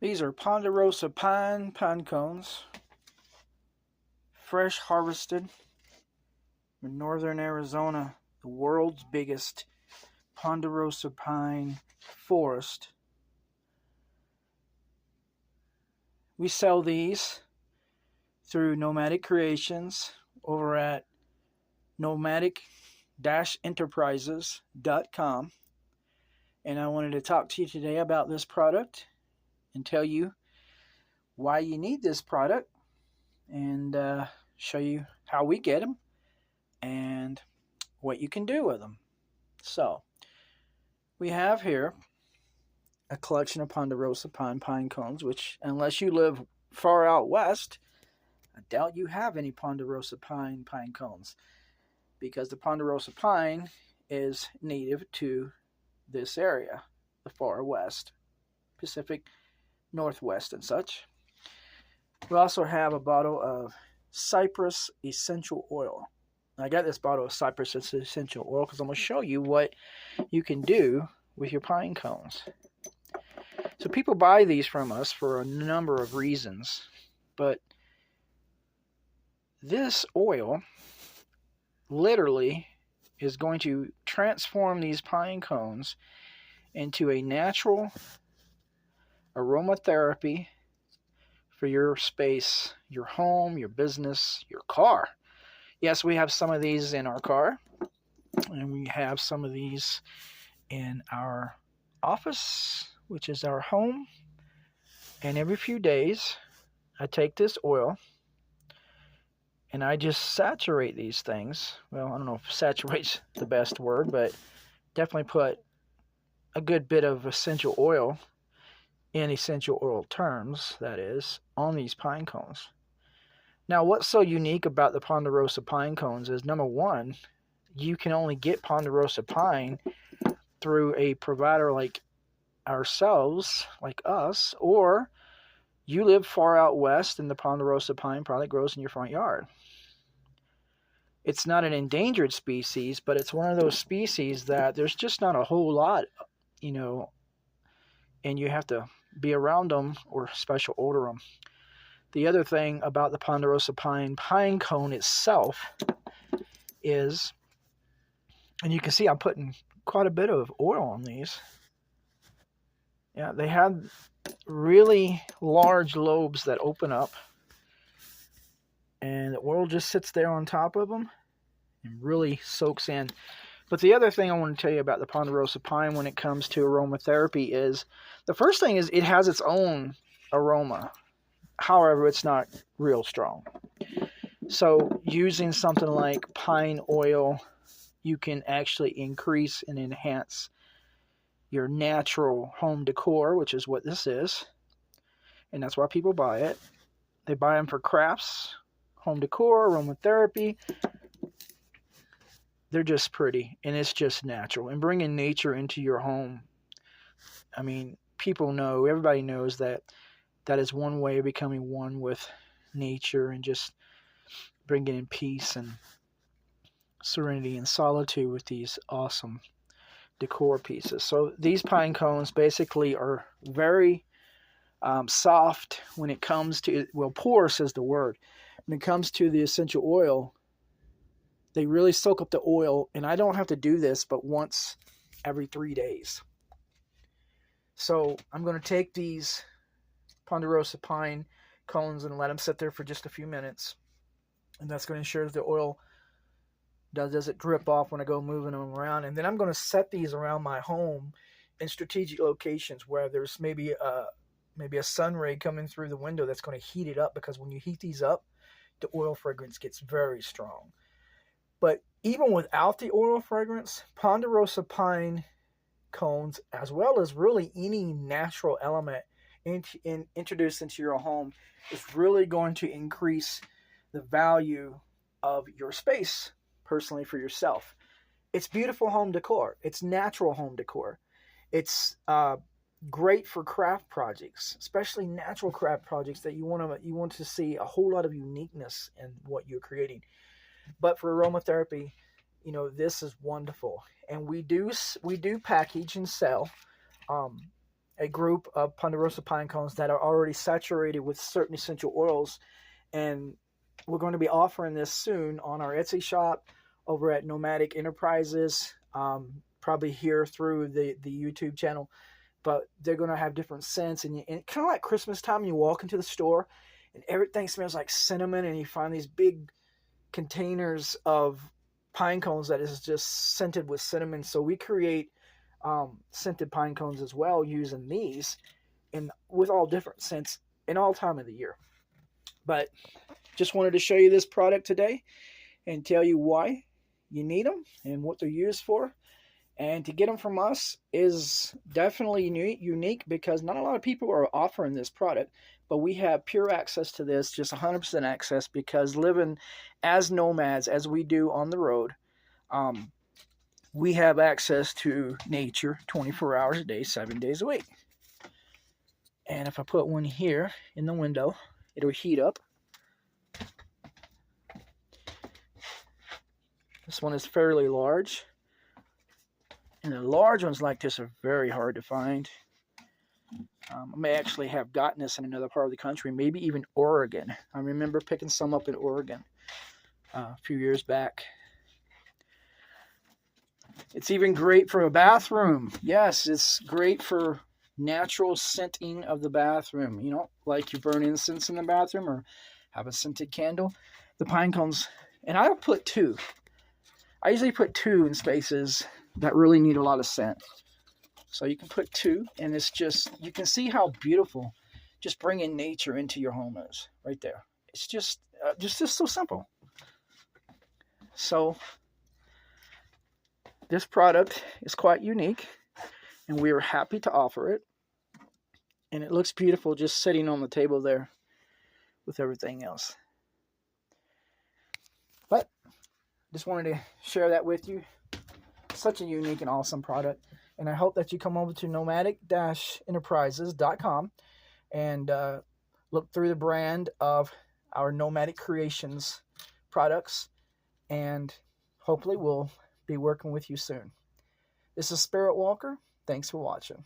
These are Ponderosa pine cones, fresh harvested in northern Arizona, the world's biggest Ponderosa pine forest. We sell these through Nomadic Creations over at nomadic-enterprises.com. And I wanted to talk to you today about this product and tell you why you need this product and show you how we get them and what you can do with them. So, we have here a collection of Ponderosa pine cones, which, unless you live far out west, I doubt you have any Ponderosa pine cones, because the Ponderosa pine is native to this area, the far west, Pacific Northwest and such. We also have a bottle of cypress essential oil. I got this bottle of cypress essential oil because I'm going to show you what you can do with your pine cones. So people buy these from us for a number of reasons, but this oil literally is going to transform these pine cones into a natural aromatherapy for your space, your home, your business, your car. Yes, we have some of these in our car, and we have some of these in our office, which is our home. And every few days, I take this oil and I just saturate these things. Well, I don't know if saturate's the best word, but definitely put a good bit of essential oil, in essential oil terms, that is, on these pine cones. Now, what's so unique about the Ponderosa pine cones is, number one, you can only get Ponderosa pine through a provider like ourselves, like us, or you live far out west and the Ponderosa pine probably grows in your front yard. It's not an endangered species, but it's one of those species that there's just not a whole lot, and you have to be around them or special order them. The other thing about the Ponderosa pine cone itself is, and you can see I'm putting quite a bit of oil on these. Yeah, they have really large lobes that open up, and the oil just sits there on top of them and really soaks in. But the other thing I want to tell you about the Ponderosa pine when it comes to aromatherapy is, the first thing is it has its own aroma. However, it's not real strong. So using something like pine oil, you can actually increase and enhance your natural home decor, which is what this is. And that's why people buy it. They buy them for crafts, home decor, aromatherapy. They're just pretty, and it's just natural. And bringing nature into your home, I mean, everybody knows that is one way of becoming one with nature and just bringing in peace and serenity and solitude with these awesome decor pieces. So these pine cones basically are very soft when it comes to, porous is the word. When it comes to the essential oil, they really soak up the oil, and I don't have to do this but once every 3 days. So I'm going to take these Ponderosa pine cones and let them sit there for just a few minutes, and that's going to ensure that the oil doesn't drip off when I go moving them around. And then I'm going to set these around my home in strategic locations where there's maybe a sun ray coming through the window that's going to heat it up, because when you heat these up, the oil fragrance gets very strong. But even without the oil fragrance, Ponderosa pine cones, as well as really any natural element introduced into your home, is really going to increase the value of your space personally for yourself. It's beautiful home decor. It's natural home decor. It's great for craft projects, especially natural craft projects that you want to see a whole lot of uniqueness in what you're creating. But for aromatherapy, this is wonderful. And we do package and sell a group of Ponderosa pine cones that are already saturated with certain essential oils. And we're going to be offering this soon on our Etsy shop over at Nomadic Enterprises, probably here through the YouTube channel. But they're going to have different scents. And kind of like Christmas time, you walk into the store and everything smells like cinnamon, and you find these big containers of pine cones that is just scented with cinnamon. So we create scented pine cones as well using these, and with all different scents in all time of the year. But just wanted to show you this product today and tell you why you need them and what they're used for. And to get them from us is definitely unique because not a lot of people are offering this product, but we have pure access to this, just 100% access, because living as nomads as we do on the road, we have access to nature 24 hours a day, 7 days a week. And if I put one here in the window, it'll heat up. This one is fairly large. And the large ones like this are very hard to find. I may actually have gotten this in another part of the country, maybe even Oregon. I remember picking some up in Oregon a few years back. It's even great for a bathroom. Yes, it's great for natural scenting of the bathroom. You know, like you burn incense in the bathroom or have a scented candle. The pine cones, and I'll put 2. I usually put 2 in spaces that really need a lot of scent. So you can put 2, and it's just, you can see how beautiful just bringing nature into your home is right there. It's just so simple. So this product is quite unique, and we are happy to offer it. And it looks beautiful just sitting on the table there with everything else. But just wanted to share that with you. Such a unique and awesome product. And I hope that you come over to nomadic-enterprises.com and look through the brand of our Nomadic Creations products. And hopefully we'll be working with you soon. This is Spirit Walker. Thanks for watching.